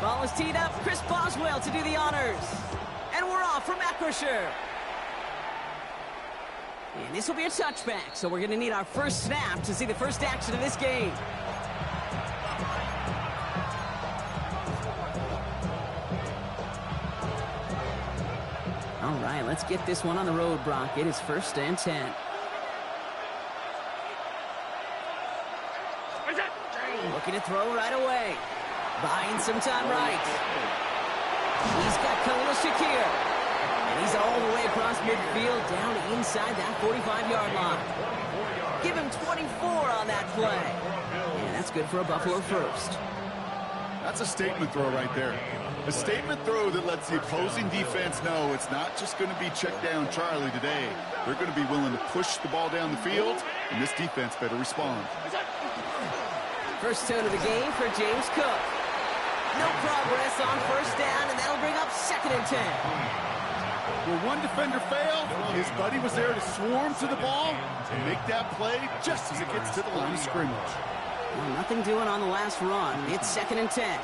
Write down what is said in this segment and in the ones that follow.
Ball is teed up. Chris Boswell to do the honors. And we're off from Acrisure. And this will be a touchback, so we're going to need our first snap to see the first action of this game. All right, let's get this one on the road, Brock. It is 1st and 10. Looking to throw right away. Buying some time right. He's got Khalil Shakir. And he's all the way across midfield down inside that 45-yard line. Give him 24 on that play. And that's good for a Buffalo first. That's a statement throw right there. A statement throw that lets the opposing defense know it's not just going to be check down Charlie today. They're going to be willing to push the ball down the field, and this defense better respond. First tone of the game for James Cook. No progress on 1st down, and that'll bring up 2nd and 10. Where one defender failed, his buddy was there to swarm to the ball and make that play just as it gets to the line of scrimmage. Well, nothing doing on the last run. It's 2nd and 10.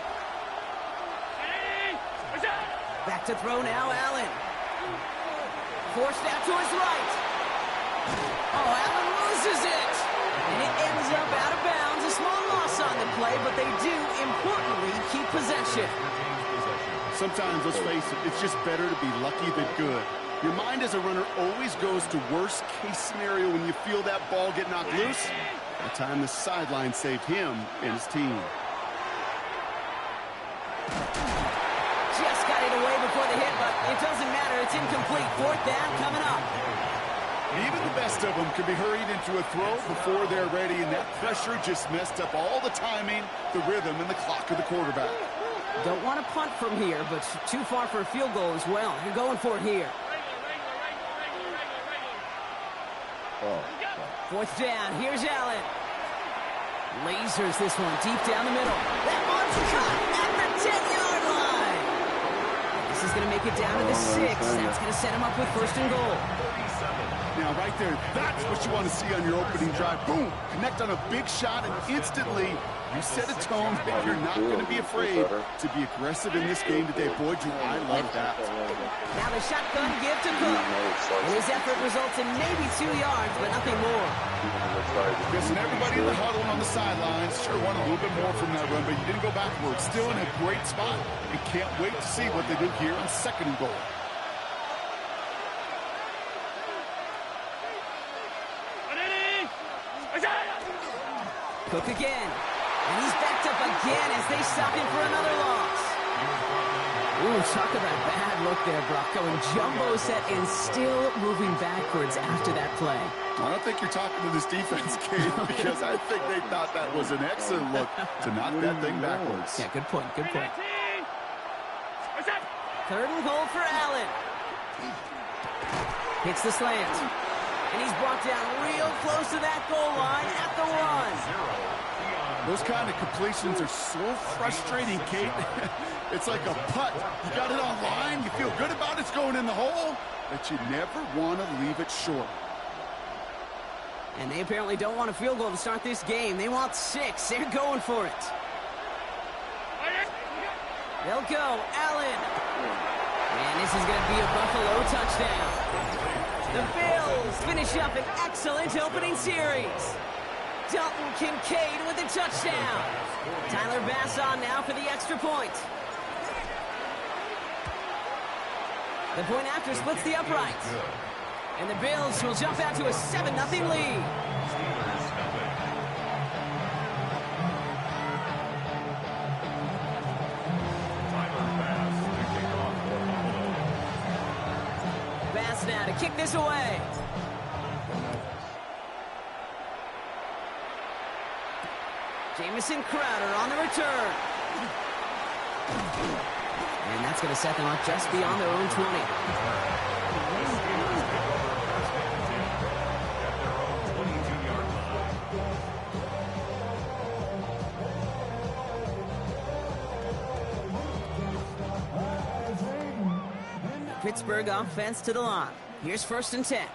Back to throw now, Allen. Forced out to his right. Oh, Allen loses it. And it ends up out of bounds. A small loss on the play, but they do, importantly, keep possession. Sometimes, let's face it, it's just better to be lucky than good. Your mind as a runner always goes to worst-case scenario when you feel that ball get knocked loose. The time the sideline saved him and his team. Just got it away before the hit, but it doesn't matter. It's incomplete. 4th down coming up. Even the best of them can be hurried into a throw before they're ready, and that pressure just messed up all the timing, the rhythm, and the clock of the quarterback. Don't want to punt from here, but too far for a field goal as well. You're going for it here. 4th down. Here's Allen. Lasers this one deep down the middle. That one's caught at the 10-yard line. This is going to make it down to the 6. That's going to set him up with 1st and goal. Now, right there, that's what you want to see on your opening drive. Boom! Connect on a big shot, and instantly you set a tone that you're not going to be afraid to be aggressive in this game today. Boy, do I love that. Now the shotgun give to Cook. And his effort results in maybe 2 yards, but nothing more. Guessing everybody in the huddle and on the sidelines sure want a little bit more from that run, but you didn't go backwards. Still in a great spot. And can't wait to see what they do here on 2nd and goal. Cook again. And he's backed up again as they stop him for another loss. Ooh, talk about a bad look there, Brock. Going jumbo set and still moving backwards after that play. I don't think you're talking to this defense, Kate, because I think they thought that was an excellent look to knock that thing backwards. Yeah, good point, good point. 3rd and goal for Allen. Hits the slant. And he's brought down real close to that goal line at the 1. Those kind of completions are so frustrating, Kate. It's like a putt. You got it on line, you feel good about it's going in the hole, but you never want to leave it short. And they apparently don't want a field goal to start this game. They want 6. They're going for it. They'll go. Allen. And this is going to be a Buffalo touchdown. The Bills finish up an excellent opening series. Dalton Kincaid with a touchdown. Tyler Bass on now for the extra point. The point after splits the upright. And the Bills will jump out to a 7-0 lead. Bass now to kick this away. Jamison Crowder on the return. And that's going to set them up just beyond their own 20. Pittsburgh offense to the line. Here's 1st and 10.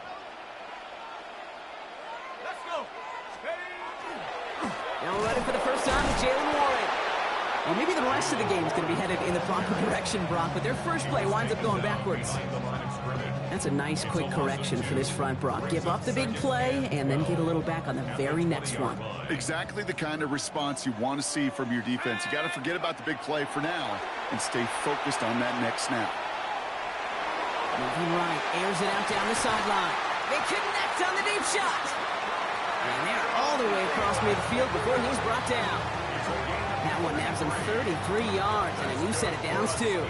Let's go. Now we're ready for the first time with Jaylen Warren. Well, maybe the rest of the game is going to be headed in the proper direction, Brock, but their first play winds up going backwards. That's a nice, quick correction for this front, Brock. Give up the big play and then get a little back on the very next one. Exactly the kind of response you want to see from your defense. You got to forget about the big play for now and stay focused on that next snap. Moving right, airs it out down the sideline. They connect on the deep shot. And they're all the way across midfield before he's brought down. That one nabs him 33 yards and a new set of downs, too.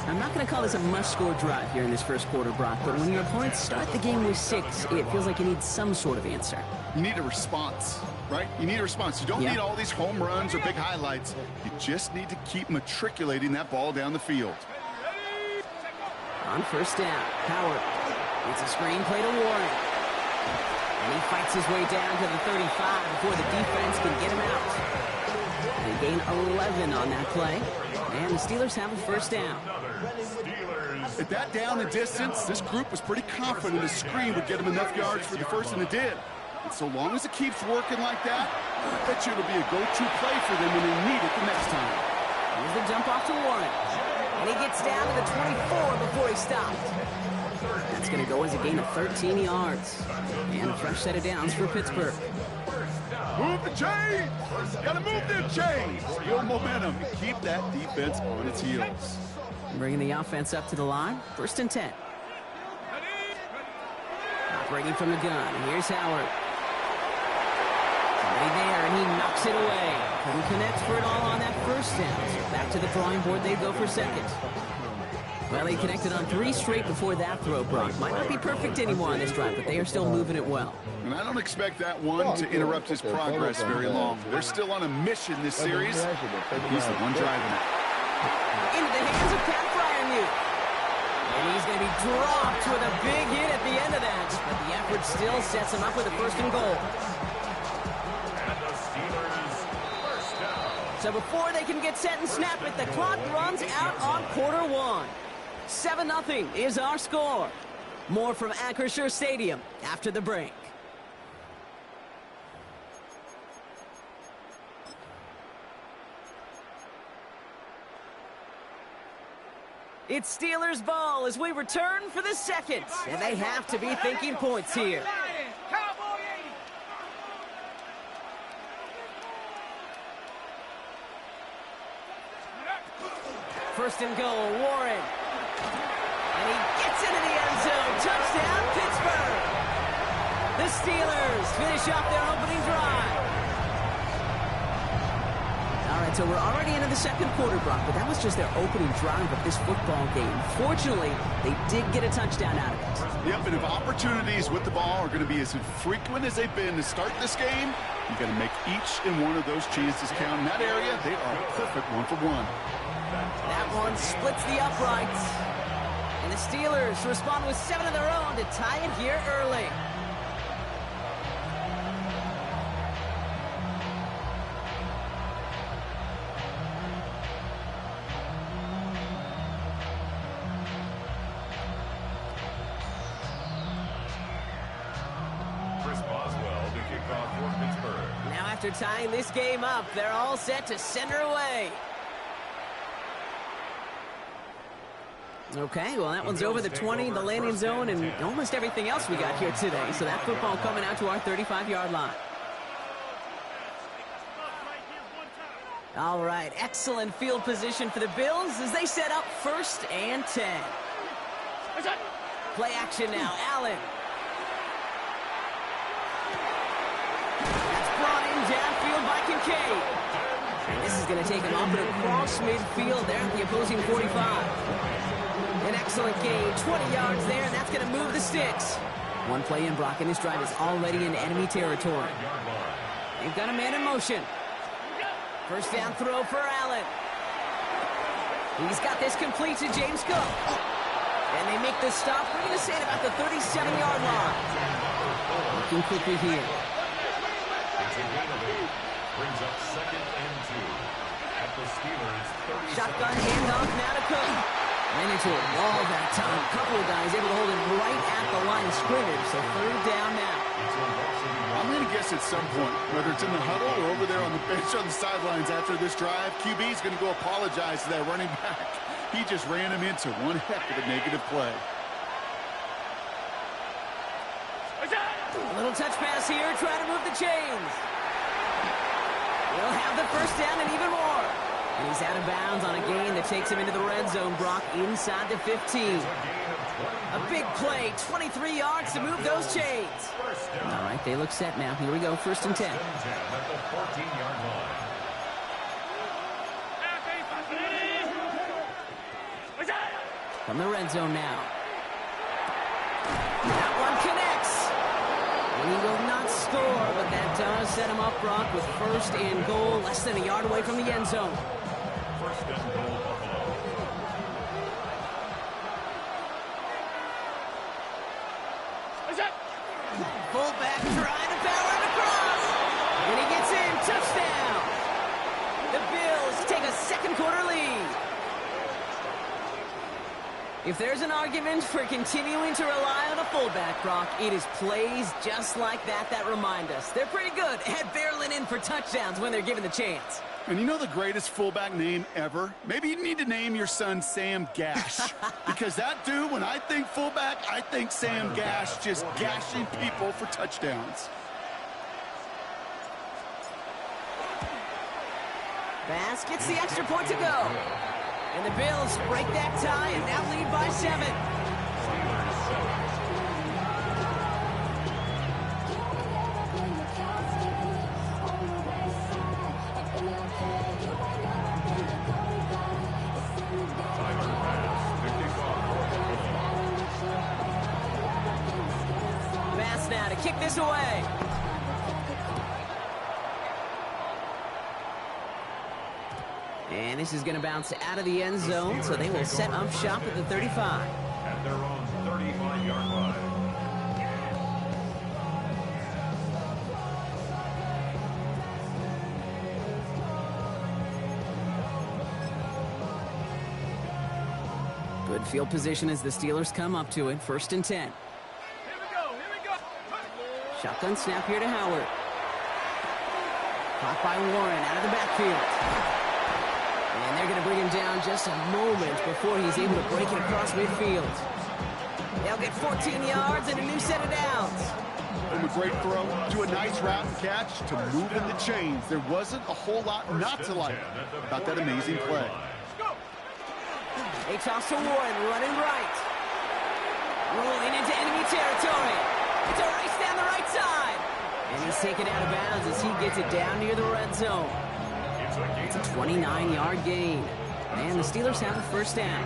I'm not going to call this a must-score drive here in this first quarter, Brock, but when your opponents start the game with 6, it feels like you need some sort of answer. You need a response, right? You need a response. You don't need all these home runs or big highlights. You just need to keep matriculating that ball down the field. On first down, Howard. It's a screen play to Warren. And he fights his way down to the 35 before the defense can get him out. They gain 11 on that play. And the Steelers have a first down. At that down and distance, this group was pretty confident the screen would get them enough yards for the first, and it did. And so long as it keeps working like that, I bet you it'll be a go-to play for them when they need it the next time. Here's the jump off to Warren. And he gets down to the 24 before he stopped. That's going to go as a gain of 13 yards. And a fresh set of downs for Pittsburgh. Move the chains! Gotta move them chains! Build momentum and keep that defense on its heels. Bringing the offense up to the line. First and 10. Operating from the gun. Here's Howard. Right there, and he knocks it away. Couldn't connect for it all on that first down. So back to the drawing board, they go for second. Well, they connected on 3 straight before that throw, Brock. Might not be perfect anymore on this drive, but they are still moving it well. And I don't expect that one to interrupt his progress very long. They're still on a mission this series, and he's the one driving it. Into the hands of Pat Freiermuth. And he's going to be dropped with a big hit at the end of that. But the effort still sets him up with a first and goal. So before they can get set and snap it, the clock runs out on quarter one. 7-0 is our score. More from Acrisure Stadium after the break. It's Steelers ball as we return for the second. And they have to be thinking points here. First and goal, Warren. And he gets into the end zone. Touchdown, Pittsburgh. The Steelers finish off their opening drive. All right, so we're already into the second quarter, Brock, but that was just their opening drive of this football game. Fortunately, they did get a touchdown out of it. Yep, and if opportunities with the ball are going to be as infrequent as they've been to start this game, you got to make each and one of those chances count. In that area, they are a perfect 1-for-1. That one splits the uprights. And the Steelers respond with 7 of their own to tie it here early. Chris Boswell to kick off for Pittsburgh. Now after tying this game up, they're all set to center away. Okay, well, that one's over the 20, the landing zone, and almost everything else we got here today. So that football coming out to our 35-yard line. All right, excellent field position for the Bills as they set up first and 10. Play action now, Allen. That's brought in downfield by Kincaid. And this is going to take him up and across midfield there at the opposing 45. An excellent gain, 20 yards there, and that's going to move the sticks. One play in, Brock, and this drive is already in enemy territory. They've got a man in motion. First down throw for Allen. He's got this complete to James Cook. And they make the stop. We're going to say it about the 37-yard line. Looking quickly here. Brings up 2nd and 2 at the Steelers' 30. Shotgun handoff now to Cook. Ran into a wall that time. A couple of guys able to hold it right at the line of scrimmage. So third down now. It will also be I'm going to guess at some point, whether it's in the huddle or over there on the bench on the sidelines after this drive, QB is going to go apologize to that running back. He just ran him into one heck of a negative play. A little touch pass here, trying to move the chains. He'll have the first down and even more. And he's out of bounds on a gain that takes him into the red zone, Brock, inside the 15. A big play, 23 yards to move those chains. All right, they look set now. Here we go, 1st and 10. at the 14-yard line. From the red zone now. That one connects. And he will not score, but that does set him up, Brock, with 1st and goal, less than a yard away from the end zone. 1st and goal, Buffalo. Fullback trying to power it across. And he gets in. Touchdown. The Bills take a second-quarter lead. If there's an argument for continuing to rely on a fullback, Brock, it is plays just like that remind us. They're pretty good at barreling in for touchdowns when they're given the chance. And you know the greatest fullback name ever? Maybe you need to name your son Sam Gash. Because that dude, when I think fullback, I think Sam Gash just gashing people for touchdowns. Bass gets the extra point to go. And the Bills break that tie and now lead by 7. Bass now to kick this away. And this is going to bounce out of the end zone, so they will set up shop at the 35. At their own 35-yard line. Good field position as the Steelers come up to it. 1st and 10. Here we go. Shotgun snap here to Howard. Caught by Warren out of the backfield. And they're going to bring him down just a moment before he's able to break it across midfield. They'll get 14 yards and a new set of downs. From a great throw to a nice route and catch to moving the chains. There wasn't a whole lot not to like about that amazing play. They toss to Warren, running right. Rolling into enemy territory. It's a race down the right side. And he's taken out of bounds as he gets it down near the red zone. It's a 29-yard gain. And the Steelers have a first down.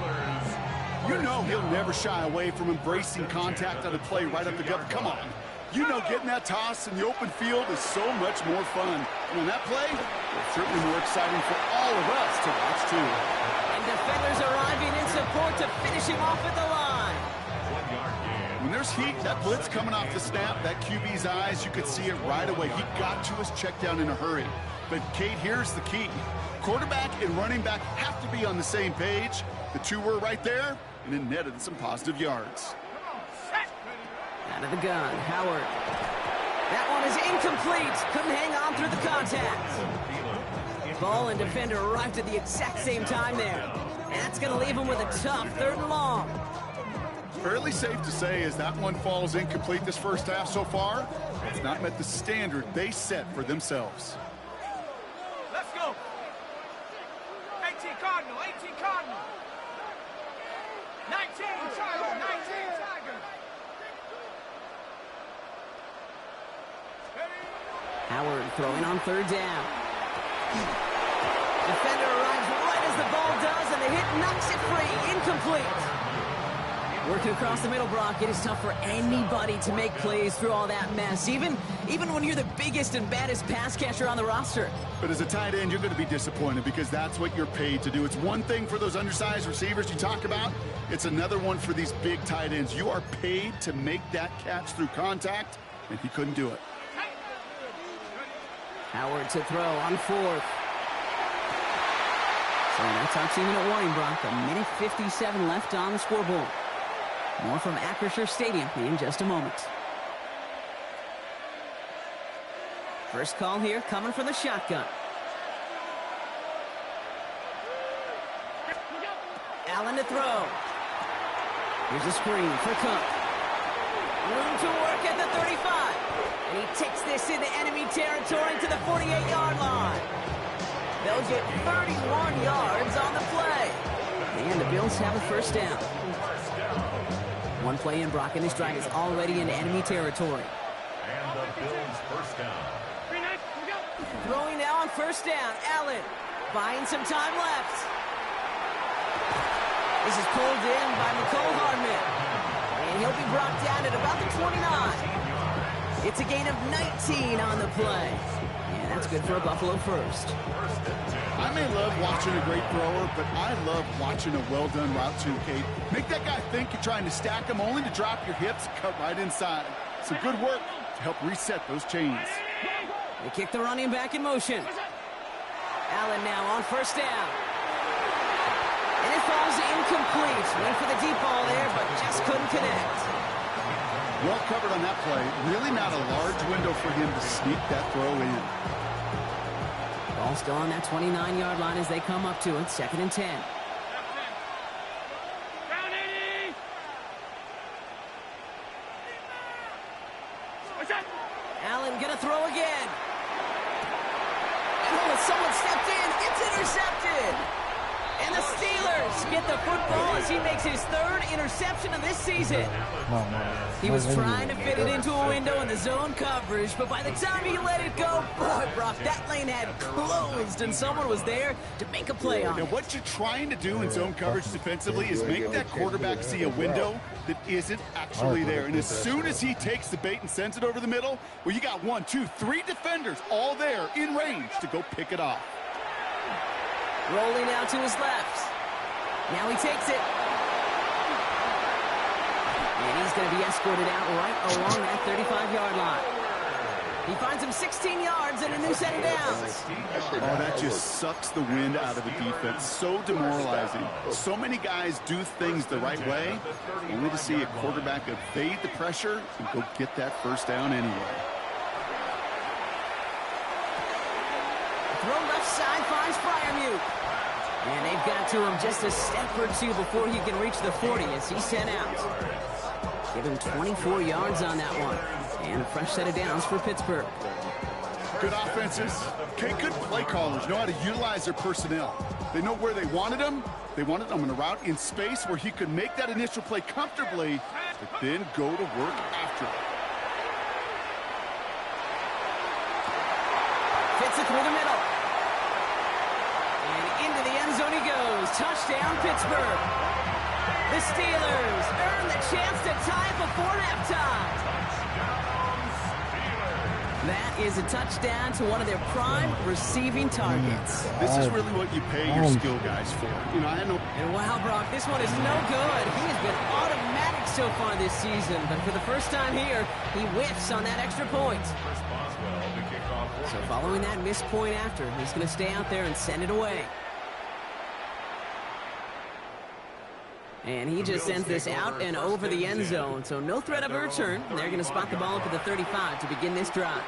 You know he'll never shy away from embracing contact on a play right up the gut. Come on. You know getting that toss in the open field is so much more fun. And on that play, it's certainly more exciting for all of us to watch too. And defenders arriving in support to finish him off at the line. 1-yard gain. When there's heat, that blitz coming off the snap, that QB's eyes, you could see it right away. He got to his check down in a hurry. But, Kate, here's the key. Quarterback and running back have to be on the same page. The two were right there, and it netted some positive yards. Out of the gun, Howard. That one is incomplete. Couldn't hang on through the contact. Ball and defender arrived at the exact same time there. And that's going to leave him with a tough 3rd and long. Fairly safe to say as that one falls incomplete this first half so far, it's not met the standard they set for themselves. Let's go. 18 Cardinal, 18 Cardinal. 19 Tiger, 19 Tiger. Howard throwing on 3rd down. Defender arrives right as the ball does, and the hit knocks it free. Incomplete. Working across the middle, Brock, it is tough for anybody to make plays through all that mess, even when you're the biggest and baddest pass catcher on the roster. But as a tight end, you're going to be disappointed because that's what you're paid to do. It's one thing for those undersized receivers you talk about. It's another one for these big tight ends. You are paid to make that catch through contact, and he couldn't do it. Howard to throw on 4th. So that's our 2-minute warning, Brock. 1:57 left on the scoreboard. More from Acrisure Stadium in just a moment. First call here coming from the shotgun. Allen to throw. Here's a screen for Cook. Room to work at the 35. And he takes this into enemy territory to the 48-yard line. They'll get 31 yards on the play. And the Bills have a first down. One play in, Brock, and his drive is already in enemy territory. And the Bills first down. Throwing now on first down. Allen buying some time left. This is pulled in by Mecole Hardman. And he'll be brought down at about the 29. It's a gain of 19 on the play. Yeah, that's good for a Buffalo first. I may love watching a great thrower, but I love watching a well-done route too, Kate. Make that guy think you're trying to stack him only to drop your hips, cut right inside. Some good work to help reset those chains. They kick the running back in motion. Allen now on first down. And it falls incomplete. Went for the deep ball there, but just couldn't connect. Well covered on that play. Really not a large window for him to sneak that throw in. Ball still on that 29-yard line as they come up to it. 2nd and 10. Allen gonna throw again. Oh, someone stepped in. It's intercepted. And the Steelers get the football as he makes his 3rd interception of this season. He was trying to fit it into a window in the zone coverage, but by the time he let it go, boy, Brock, that lane had closed, and someone was there to make a play on Now, it. what you're trying to do in zone coverage defensively is make that quarterback see a window that isn't actually there. And as soon as he takes the bait and sends it over the middle, well, you got 1, 2, 3 defenders all there in range to go pick it off. Rolling out to his left. Now he takes it. And he's going to be escorted out right along that 35-yard line. He finds him 16 yards and a new set of downs. Oh, that just sucks the wind out of the defense. So demoralizing. So many guys do things the right way, only to see a quarterback evade the pressure and go get that first down anyway. Throw left side finds Freiermuth. And they've got to him just a step or two before he can reach the 40 as he's sent out. Give him 24 yards on that one. And a fresh set of downs for Pittsburgh. Good offenses. Okay, good play callers know how to utilize their personnel. They know where they wanted them. They wanted them in a route in space where he could make that initial play comfortably, but then go to work after it. Fits it through the middle. And into the end zone he goes. Touchdown, Pittsburgh. The Steelers earn the chance to tie it before halftime. That is a touchdown to one of their prime receiving targets. This is really what you pay your skill guys for. You know, I know. And wow, Brock, this one is no good. He has been automatic so far this season, but for the first time here, he whiffs on that extra point. So following that missed point after, he's going to stay out there and send it away. And he just sends this out and over the end zone, so no threat of a return. They're going to spot the ball up at the 35 to begin this drive.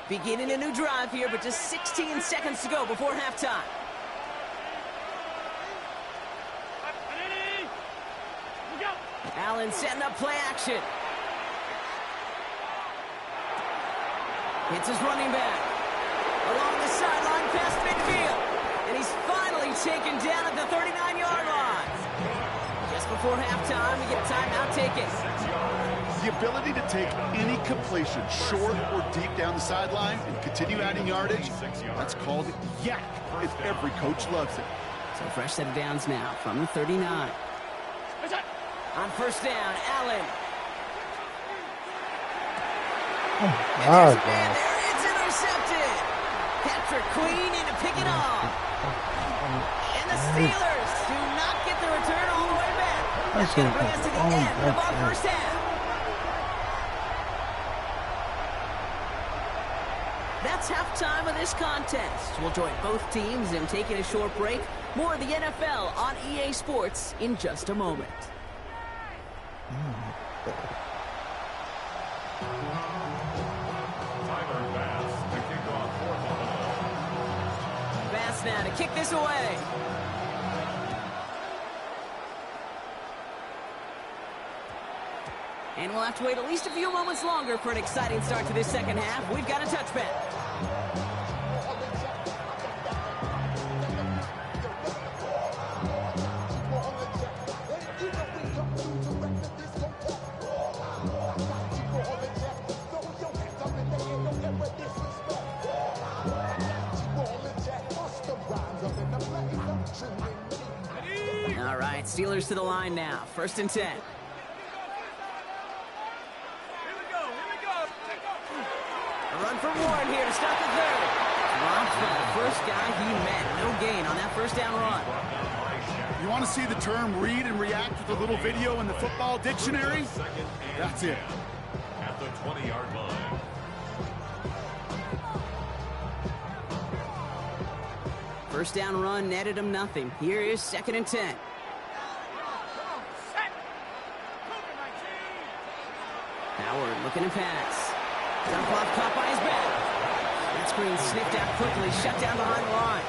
Beginning a new drive here, but just 16 seconds to go before halftime. Allen setting up play action. Hits his running back. Along the sideline past midfield. And he's finally taken down at the 39-yard line. Just before halftime, we get a timeout taken. The ability to take any completion, short or deep down the sideline, and continue adding yardage, that's called yak, and every coach loves it. So fresh set of downs now from the 39. On first down, Allen. Oh, And there it's intercepted. Patrick Queen in to pick it off. And the Steelers do not get the return all the way back. That's going to bring us to the end of our first half. That's halftime of this contest. We'll join both teams in taking a short break. More of the NFL on EA Sports in just a moment. Tyler Bass to kick off for Buffalo. Bass now to kick this away. And we'll have to wait at least a few moments longer for an exciting start to this second half. We've got a touchback. All right, Steelers to the line now. 1st and 10. Run from Warren here to start the third. Drops for the first guy he met. No gain on that first down run. You want to see the term read and react with a little video in the football dictionary? That's it. At the 20-yard line. First down run netted him nothing. Here is 2nd and 10. Howard looking to pass. Dump off caught by his back. That screen sniffed out quickly, shut down behind the line.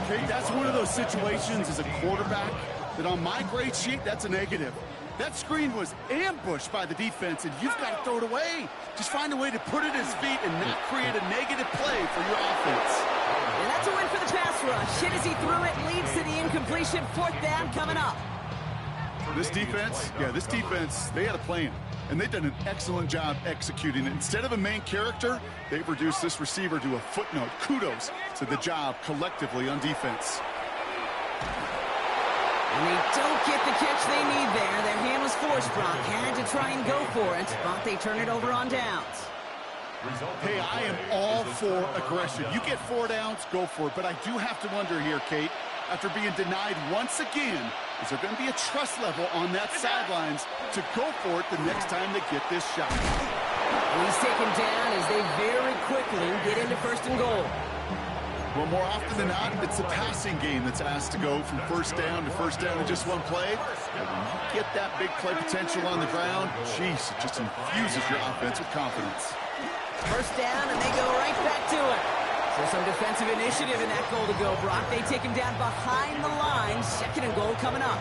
Okay, that's one of those situations as a quarterback that on my grade sheet, that's a negative. That screen was ambushed by the defense, and you've got to throw it away. Just find a way to put it at his feet and not create a negative play for your offense. And that's a win for the pass rush. Hit as he threw it, leads to the incompletion. 4th down coming up. This defense, they had a plan. And they've done an excellent job executing it. Instead of a main character, they've reduced this receiver to a footnote. Kudos to the job collectively on defense. And they don't get the catch they need there. Their hand was forced, Brock. Had to try and go for it, but they turn it over on downs. Hey, I am all for aggression. You get 4 downs, go for it. But I do have to wonder here, Kate, after being denied once again, is there going to be a trust level on that sidelines to go for it the next time they get this shot? And he's taken down as they very quickly get into 1st and goal. Well, more often than not, it's the passing game that's asked to go from 1st down to 1st down in just one play. But when you get that big play potential on the ground, geez, it just infuses your offense with confidence. 1st down, and they go right back to it. So some defensive initiative in that goal to go, Brock. They take him down behind the line. 2nd and goal coming up.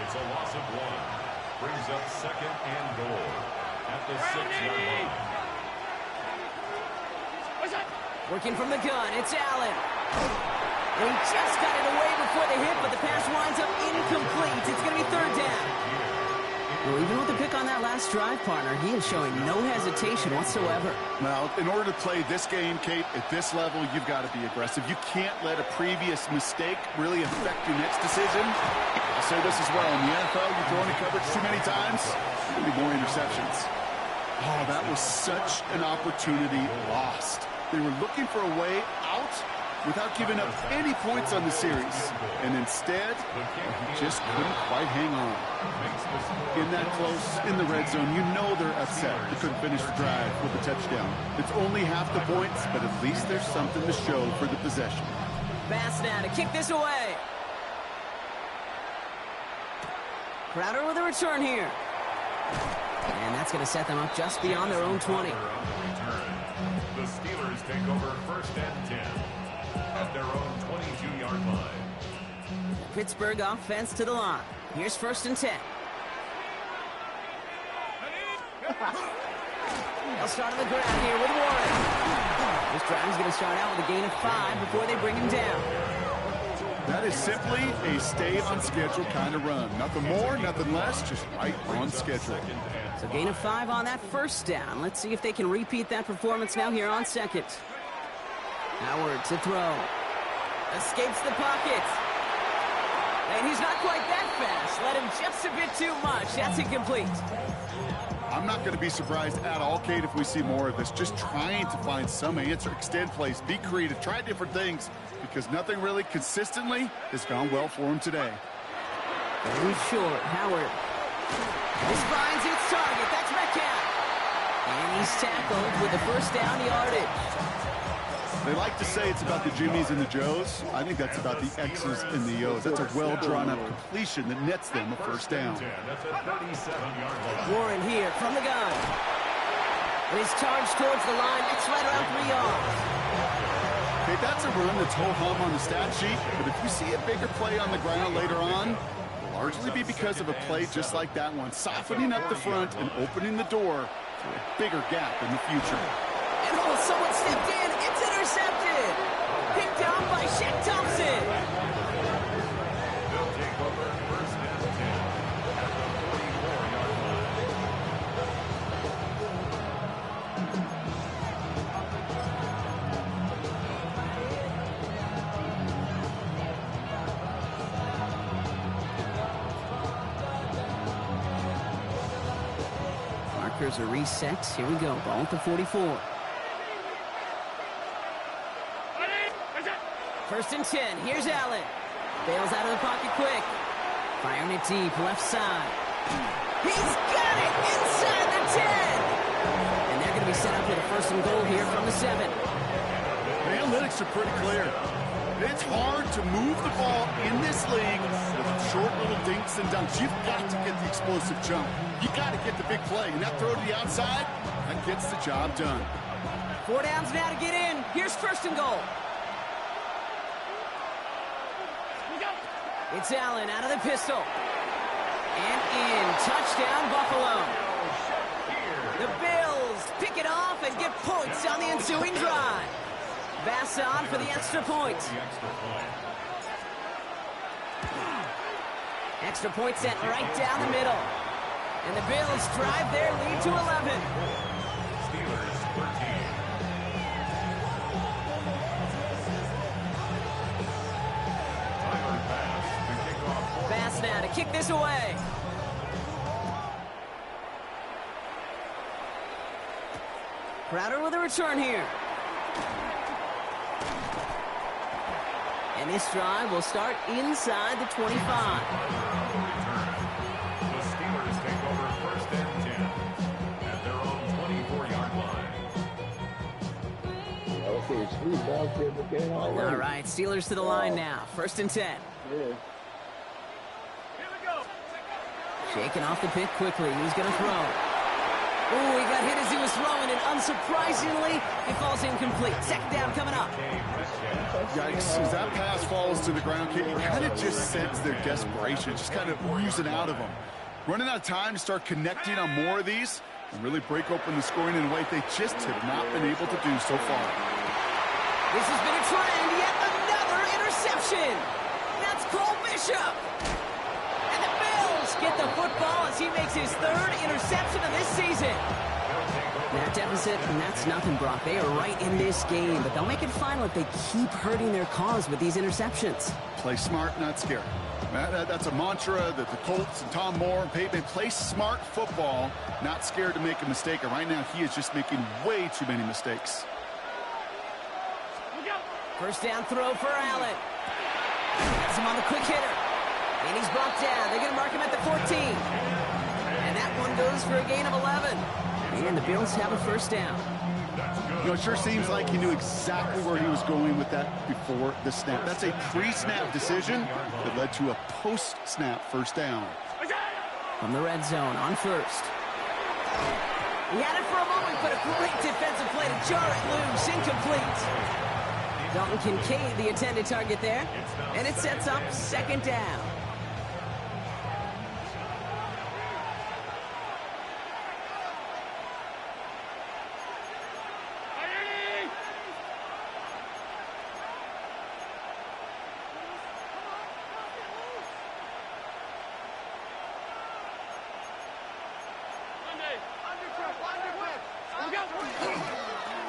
It's a loss of 1. Brings up 2nd and goal at the 6-yard line. Working from the gun, it's Allen. They just got it away before the hit, but the pass winds up incomplete. It's going to be 3rd down. Well, even with the pick on that last drive, partner, he is showing no hesitation whatsoever. Well, in order to play this game, Kate, at this level, you've got to be aggressive. You can't let a previous mistake really affect your next decision. I'll say this as well. In the NFL, you throw into coverage too many times, there'll be more interceptions. Oh, that was such an opportunity lost. They were looking for a way out without giving up any points on the series. And instead, he just couldn't quite hang on. In that close, in the red zone, you know they're upset. They couldn't finish the drive with a touchdown. It's only half the points, but at least there's something to show for the possession. Bass now to kick this away. Crowder with a return here. And that's going to set them up just beyond their own 20. The Steelers take over 1st and 10 at their own 22-yard line. The Pittsburgh offense to the line. Here's 1st and 10. They'll start on the ground here with Warren. This drive is going to start out with a gain of 5 before they bring him down. That is simply a stay on schedule kind of run. Nothing more, nothing less, just right on schedule. So gain of 5 on that 1st down. Let's see if they can repeat that performance now here on 2nd. Howard to throw. Escapes the pocket. And he's not quite that fast. Let him just a bit too much. That's incomplete. I'm not going to be surprised at all, Kate, if we see more of this. Just trying to find some answer, extend plays, be creative, try different things, because nothing really consistently has gone well for him today. Very short. Howard. This finds its target. That's Metcalf. And he's he's tackled with the first down yardage. They like to say it's about the Jimmies and the Joes. I think that's about the X's and the O's. That's a well-drawn-up completion that nets them a first down. That's a 37-yard line. Warren here from the gun. And his charge towards the line. That's right around 3 yards. Okay, that's a run that's ho-hum on the stat sheet, but if you see a bigger play on the ground later on, it'll largely be because of a play just like that one, softening up the front and opening the door for a bigger gap in the future. And oh, someone stepped in. It's intercepted. Picked up by Shaq Thompson. They'll take over first and 10 at the 44-yard line. Markers are reset. Here we go. Ball at the 44. First and 10. Here's Allen. Bails out of the pocket quick. Firing it deep, left side. He's got it inside the 10. And they're going to be set up with a first and goal here from the 7. The analytics are pretty clear. It's hard to move the ball in this league with short little dinks and dunks. You've got to get the explosive jump. You got to get the big play. And that throw to the outside, that gets the job done. 4 downs now to get in. Here's first and goal. It's Allen out of the pistol. And in. Touchdown, Buffalo. The Bills pick it off and get points on the ensuing drive. Bass on for the extra point. Extra point set right down the middle. And the Bills drive their lead to 11. Steelers 13. Tyler Bass, the kickoff. Bass now to kick this away. Crowder with a return here. And this drive will start inside the 25. The Steelers take over first and 10 at their own 24-yard line. Okay, Steve's out there again already. All right, Steelers to the line now. First and 10. Yeah. Here we go. Shaking off the pick quickly. He's going to throw. Ooh, he got hit as he was throwing, and unsurprisingly, it falls incomplete. Second down coming up. Yikes, as that pass falls to the ground, you kind of just sense their desperation, just kind of oozing out of them. Running out of time to start connecting on more of these and really break open the scoring in a way they just have not been able to do so far. This has been a trend. Yet another interception. That's Cole Bishop. And the Bills get the football as he makes his 3rd interception of this season. That deficit, and that's nothing, Brock. They are right in this game, but they'll make it final if they keep hurting their cause with these interceptions. Play smart, not scared. That's a mantra that the Colts and Tom Moore and Peyton play smart football, not scared to make a mistake. And right now, he is just making way too many mistakes. First down throw for Allen. Gets him on the quick hitter. And he's brought down. They're going to mark him at the 14. And that one goes for a gain of 11. And the Bills have a first down. You know, it sure seems like he knew exactly where he was going with that before the snap. That's a pre-snap decision that led to a post-snap first down. From the red zone on first. He had it for a moment, but a great defensive play to jar it loose. Incomplete. Dalton Kincaid, the intended target there. And it sets up second down.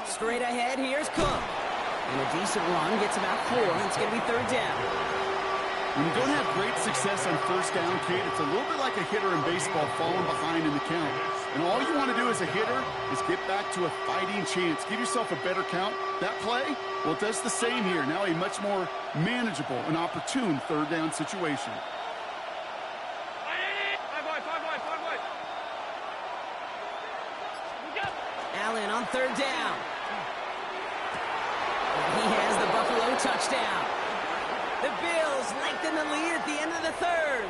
Straight ahead, here's Cook. And a decent run gets about 4. It's going to be third down. When you don't have great success on first down, Kate, it's a little bit like a hitter in baseball falling behind in the count. And all you want to do as a hitter is get back to a fighting chance. Give yourself a better count. That play, well, it does the same here. Now a much more manageable and opportune third down situation. Allen on third down. And he has the Buffalo touchdown. The Bills lengthen the lead at the end of the third.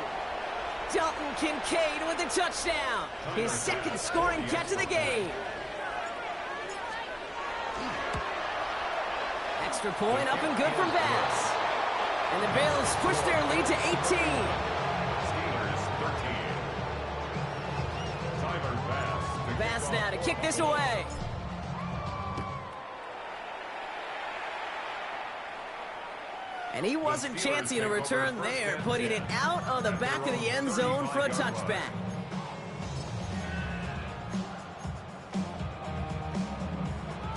Dalton Kincaid with a touchdown. His second scoring catch of the game. Extra point up and good from Bass. And the Bills push their lead to 18. Steelers 13. Tyler Bass. Bass now to kick this away. And he wasn't chancing a return there, putting it out on the back of the end zone for a touchback.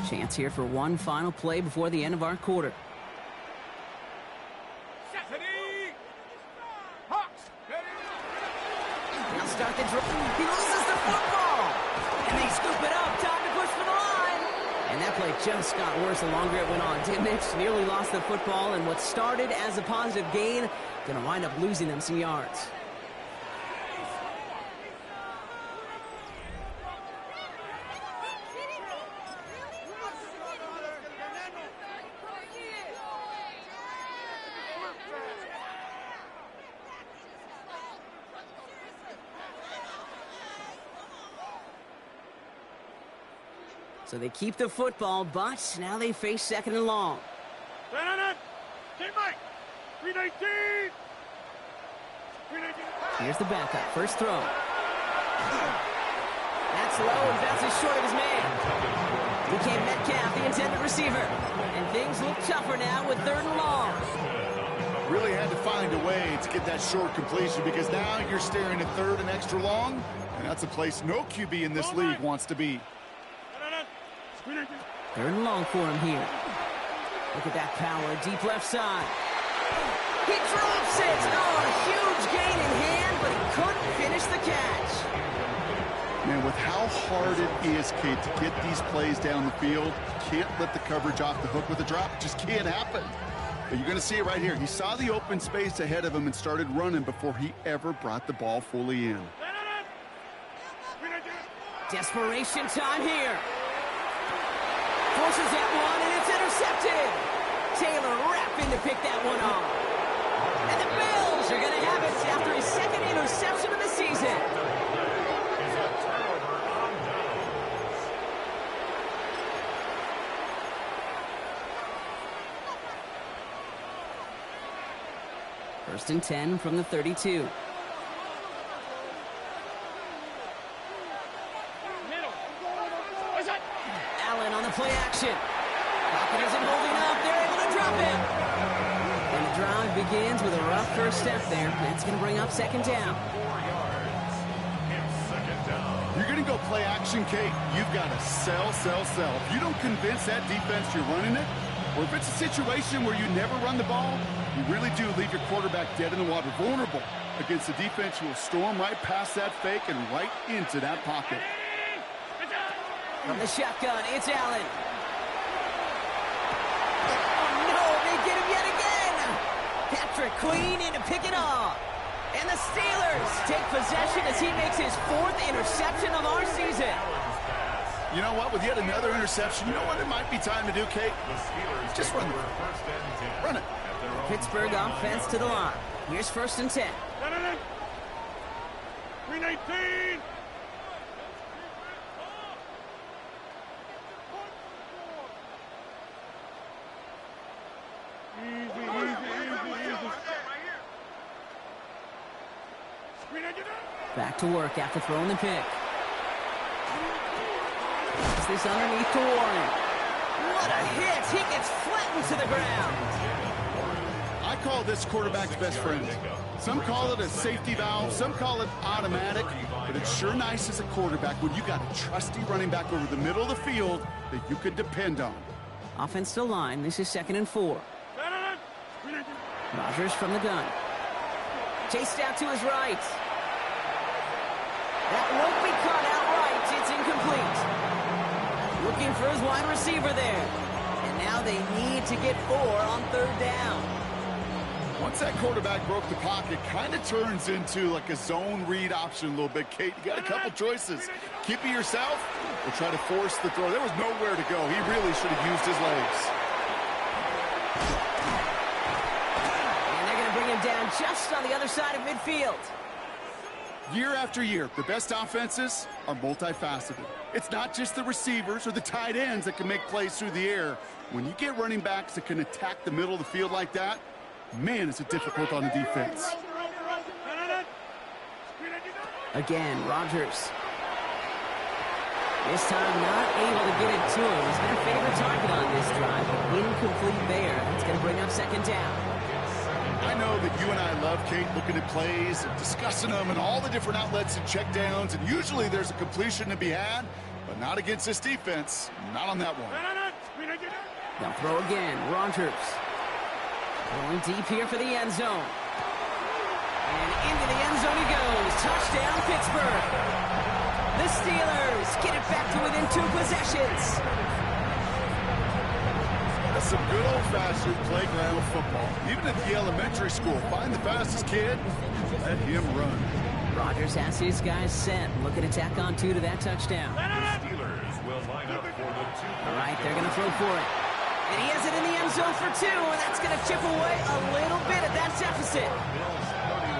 Chance here for one final play before the end of our quarter. Now start the drive. He loses the football. And they scoop it up. Time to push for the line. And that play just got worse the longer it went on, didn't it? Nearly lost the football, and what started as a positive gain, going to wind up losing them some yards. So they keep the football, but now they face second and long. Here's the backup. First throw. That's low and bounces short of his man. DK Metcalf, the intended receiver. And things look tougher now with third and long. Really had to find a way to get that short completion because now you're staring at third and extra long, and that's a place no QB in this league wants to be. Third and long for him here. Look at that power, deep left side. He drops it! Oh, a huge gain in hand, but he couldn't finish the catch. Man, with how hard it is, Kate, to get these plays down the field, can't let the coverage off the hook with a drop. It just can't happen. But you're going to see it right here. He saw the open space ahead of him and started running before he ever brought the ball fully in. Desperation time here. Forces that one, and it's intercepted. Taylor rapping to pick that one off. And the Bills are going to have it after his second interception of the season. Is a turnover on downs. First and 10 from the 32. Allen on the play action. Pocket isn't holding up. They're able to drop him. And the drive begins with a rough first step there. That's going to bring up second down. 4 yards. It's second down. You're going to go play action, Kate. You've got to sell, sell, sell. If you don't convince that defense you're running it, or if it's a situation where you never run the ball, you really do leave your quarterback dead in the water, vulnerable against a defense who will storm right past that fake and right into that pocket. From the shotgun, it's Allen. Oh, no, they get him yet again. Patrick Queen in to pick it off. And the Steelers take possession as he makes his fourth interception of our season. You know what? With yet another interception, you know what it might be time to do, Kate? The Steelers Just run the ball. first and 10. Run it. At their own Pittsburgh 20. offense to the line. Here's first and 10. 319. Back to work after throwing the pick. Is this underneath to Warren? What a hit! He gets flattened to the ground. I call this quarterback's best friend. Some call it a safety valve, some call it automatic, but it's sure nice as a quarterback when you got a trusty running back over the middle of the field that you can depend on. Offense to line. This is second and 4. Rodgers from the gun. Chased out to his right. That won't be caught outright. It's incomplete. Looking for his wide receiver there. And now they need to get 4 on third down. Once that quarterback broke the pocket, kind of turns into like a zone read option a little bit, Kate. You got a couple choices. Keep it yourself will try to force the throw. There was nowhere to go. He really should have used his legs. And they're going to bring him down just on the other side of midfield. Year after year, the best offenses are multifaceted. It's not just the receivers or the tight ends that can make plays through the air. When you get running backs that can attack the middle of the field like that, man, is it difficult on the defense. Again, Rodgers. This time not able to get it to him. He's been a favorite target on this drive. Incomplete there. That's going to bring up second down. I know that you and I love, Kate, looking at plays and discussing them and all the different outlets and checkdowns, and usually there's a completion to be had, but not against this defense. Not on that one. They'll throw again. Rodgers. Going deep here for the end zone. And into the end zone he goes. Touchdown, Pittsburgh. The Steelers get it back to within 2 possessions. That's some good old-fashioned playground football. Even at the elementary school, find the fastest kid, let him run. Rodgers has his guys set. Looking to tack on 2 to that touchdown. The Steelers will line up for the 2. All right, they're going to throw for it. And he has it in the end zone for 2, and that's going to chip away a little bit at that deficit.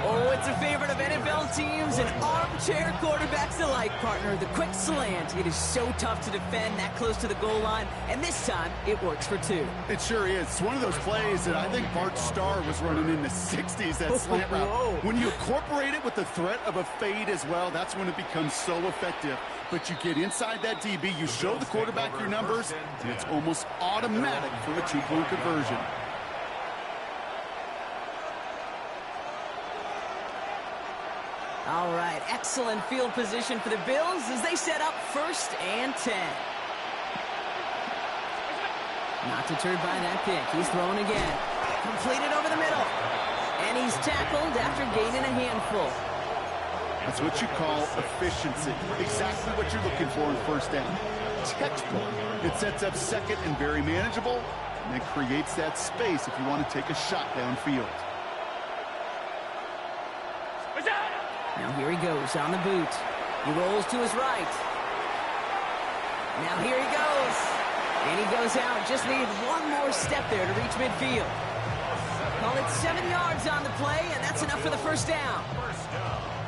Oh, it's a favorite of NFL teams and armchair quarterbacks alike, partner. The quick slant. It is so tough to defend that close to the goal line, and this time it works for 2. It sure is. It's one of those plays that I think Bart Starr was running in the 60s, that slant route. Whoa. When you incorporate it with the threat of a fade as well, that's when it becomes so effective. But you get inside that DB, you show the quarterback your numbers, and it's almost automatic for a 2-point conversion. All right, excellent field position for the Bills as they set up 1st and 10. Not deterred by that pick. He's throwing again. Completed over the middle. And he's tackled after gaining a handful. That's what you call efficiency. Exactly what you're looking for in 1st down. Textbook. It sets up 2nd and very manageable, and it creates that space if you want to take a shot downfield. Now here he goes on the boot. He rolls to his right. Now here he goes. And he goes out. Just needs one more step there to reach midfield. Call it 7 yards on the play, and that's enough for the 1st down.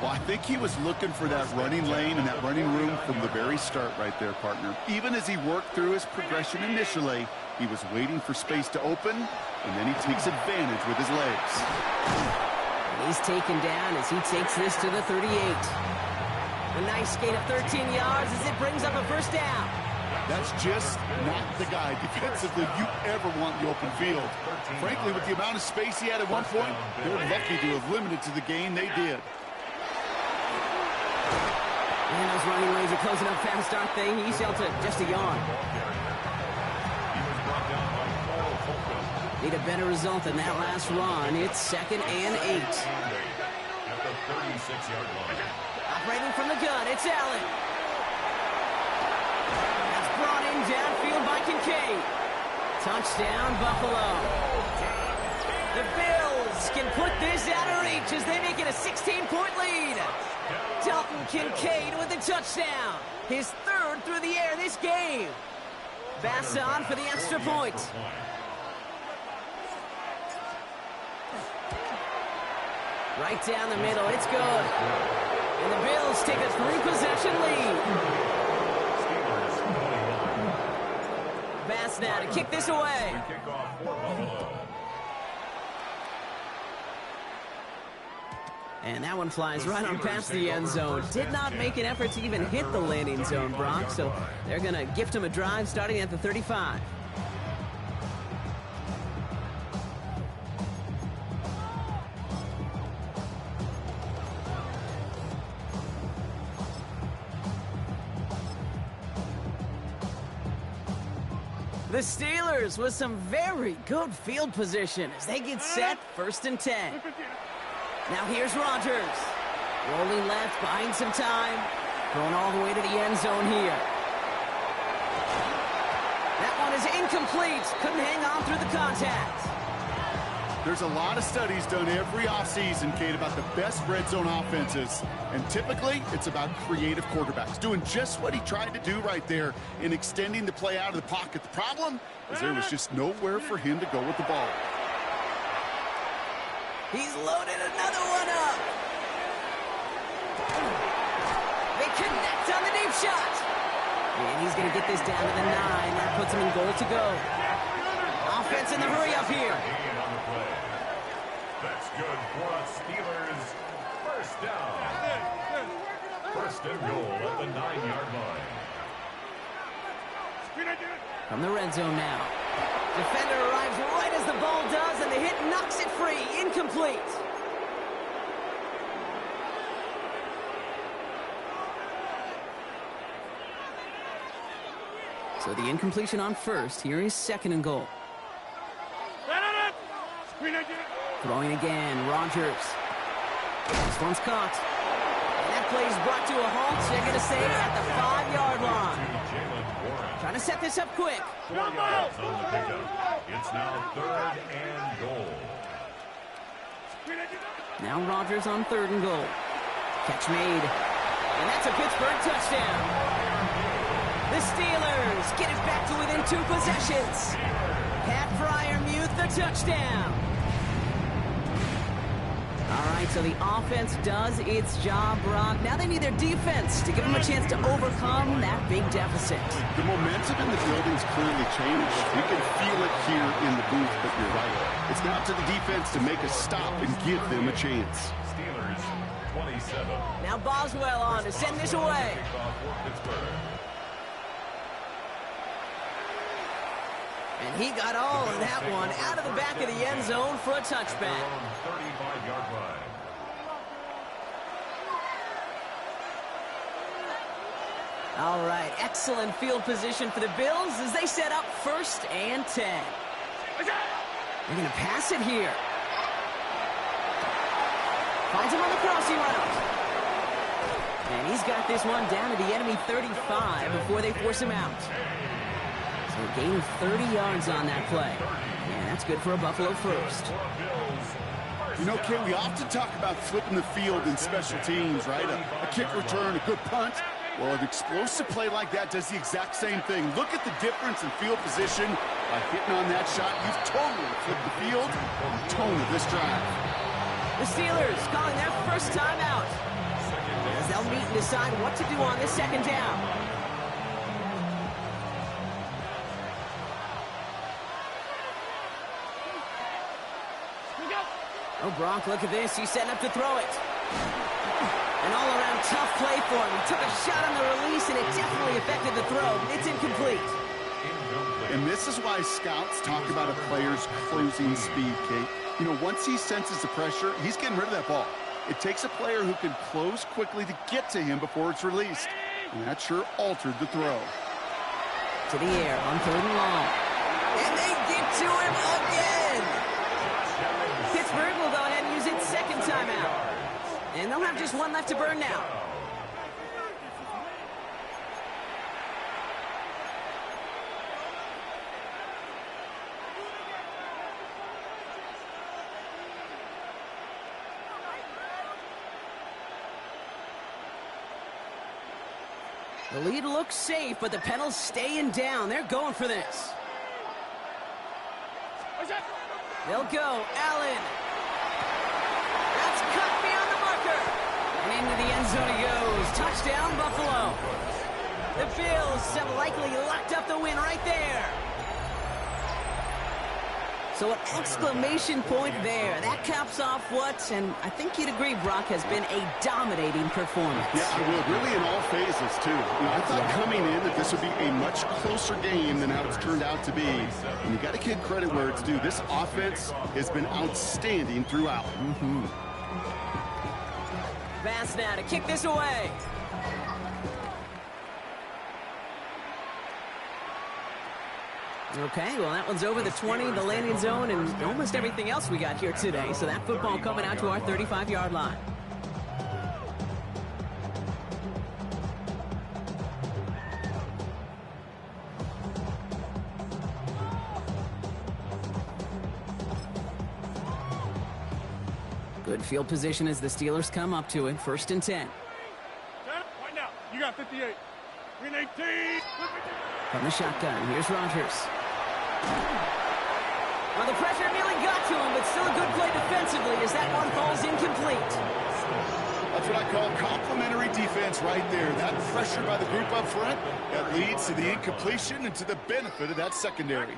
Well, I think he was looking for that running lane and that running room from the very start right there, partner. Even as he worked through his progression initially, he was waiting for space to open, and then he takes advantage with his legs. He's taken down as he takes this to the 38. A nice gain of 13 yards as it brings up a 1st down. That's just not the guy defensively you ever want in the open field. Frankly, with the amount of space he had at one point, they're lucky to have limited to the gain they did. And those running lanes are closing up fast, aren't they? He's held to just a yard. Need a better result than that last run. It's 2nd and 8. At the 36-yard line. Operating from the gun, it's Allen. That's brought in downfield by Kincaid. Touchdown, Buffalo. The Bills can put this out of reach as they make it a 16-point lead. Dalton Kincaid with the touchdown. His 3rd through the air this game. Bass on for the extra point. Right down the middle, it's good. And the Bills take a 3-possession lead. Bass now to kick this away. And that one flies right on past the end zone. Did not make an effort to even hit the landing zone, Brock. So they're going to gift him a drive starting at the 35. The Steelers with some very good field position as they get set 1st and 10. Now here's Rodgers. Rolling left, buying some time. Going all the way to the end zone here. That one is incomplete. Couldn't hang on through the contact. There's a lot of studies done every offseason, Kate, about the best red zone offenses. And typically, it's about creative quarterbacks doing just what he tried to do right there in extending the play out of the pocket. The problem is there was just nowhere for him to go with the ball. He's loaded another one up. They connect on the deep shot. And he's going to get this down to the 9. That puts him in goal to go. Offense in the hurry up here. That's good for a Steelers first down. First and goal at the 9-yard line. From the red zone now. Defender arrives right as the ball does, and the hit knocks it free. Incomplete. So the incompletion on first. Here is second and goal. Throwing again, Rodgers. This one's caught. And that play is brought to a halt. They're going to save at the 5-yard line. Trying to set this up quick. 4 yards on the pickup. It's now third and goal. Now Rodgers on third and goal. Catch made. And that's a Pittsburgh touchdown. The Steelers get it back to within 2 possessions. Pat Freiermuth the touchdown. All right, so the offense does its job, Brock. Now they need their defense to give them a chance to overcome that big deficit. The momentum in the building's clearly changed. You can feel it here in the booth, but you're right. It's now to the defense to make a stop and give them a chance. Steelers 27. Now Boswell on to send this away. And he got all of that one out of the back of the end zone for a touchback. 35-yard line. All right, excellent field position for the Bills as they set up first and 10. They're going to pass it here. Finds him on the crossing route. And he's got this one down to the enemy 35 before they force him out. So a gain of 30 yards on that play. And that's good for a Buffalo first. You know, Kay, we often talk about flipping the field in special teams, right? A kick return, a good punt. Well, an explosive play like that does the exact same thing. Look at the difference in field position. By hitting on that shot, you've totally flipped the field and the tone of this drive. The Steelers calling their first time out, as they'll meet and decide what to do on this second down. Oh, Brock, look at this. He's setting up to throw it. An all-around tough play for him. He took a shot on the release, and it definitely affected the throw. It's incomplete. And this is why scouts talk about a player's closing speed, Kate. You know, once he senses the pressure, he's getting rid of that ball. It takes a player who can close quickly to get to him before it's released. And that sure altered the throw. To the air on third and long. And they get to him again. Pittsburgh will go ahead and use its second timeout. And they'll have just one left to burn now. The lead looks safe, but the Penals staying down. They're going for this. They'll go. Allen. That's cut beyond the marker. And into the end zone he goes. Touchdown, Buffalo. The Bills have likely locked up the win right there. So an exclamation point there. That caps off what, and I think you'd agree, Brock, has been a dominating performance. Yeah, I would. Really in all phases, too. You know, I thought coming in that this would be a much closer game than how it's turned out to be. And you got to give credit where it's due. This offense has been outstanding throughout. Pass now to kick this away. Okay, well, that one's over the 20, the landing zone, and almost everything else we got here today. So that football coming out to our 35-yard line. Good field position as the Steelers come up to it. 1st and 10. Right now, you got 58. Win 18. From the shotgun, here's Rodgers. Well, the pressure nearly got to him, but still a good play defensively as that one falls incomplete. That's what I call complimentary defense right there. That pressure by the group up front, that leads to the incompletion and to the benefit of that secondary.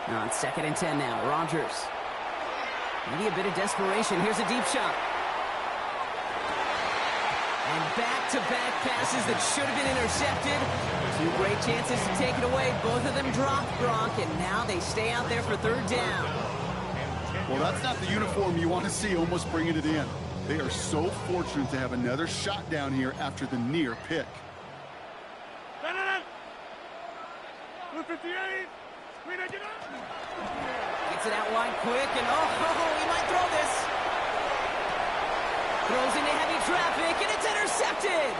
On 2nd and 10 now, Rodgers. Maybe a bit of desperation. Here's a deep shot. And back-to-back passes that should have been intercepted. 2 great chances to take it away. Both of them dropped, Gronk, and now they stay out there for 3rd down. Well, that's not the uniform you want to see almost bringing it in. They are so fortunate to have another shot down here after the near pick. 58. Gets it out wide quick, and he might throw this. Throws into heavy traffic, and it's intercepted.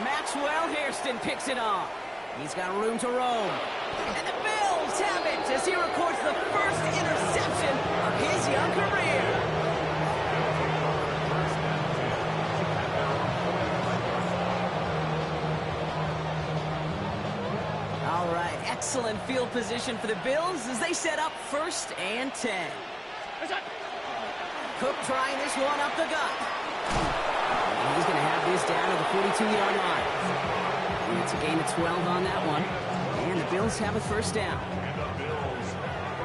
Maxwell Hairston picks it off. He's got room to roam. And the Bills have it as he records the first interception of his young career. All right, excellent field position for the Bills as they set up 1st and 10. Cook trying this one up the gut. And he's going to have this down to the 42-yard line. And it's a gain of 12 on that one. And the Bills have a 1st down. And the Bills,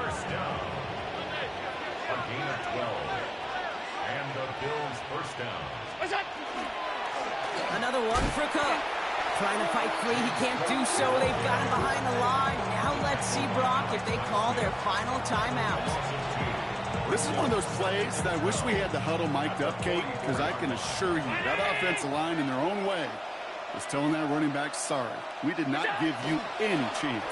1st down. A gain of 12. And the Bills, 1st down. Another one for Cook. Trying to fight free, he can't do so. They've got him behind the line. Now let's see, Brock, if they call their final timeout. This is one of those plays that I wish we had the huddle mic'd up, Kate, because I can assure you that offensive line in their own way is telling that running back, sorry, we did not give you any chance.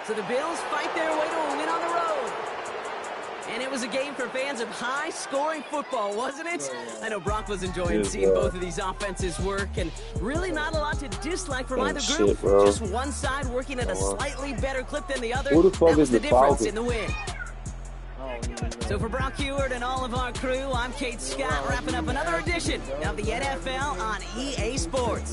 So the Bills fight their way to a win on the road. And it was a game for fans of high-scoring football, wasn't it? I know Brock was enjoying seeing both of these offenses work, and really not a lot to dislike from either group. Just one side working at a slightly better clip than the other. That was the difference in the win. So for Brock Huard and all of our crew, I'm Kate Scott, wrapping up another edition of the NFL on EA Sports.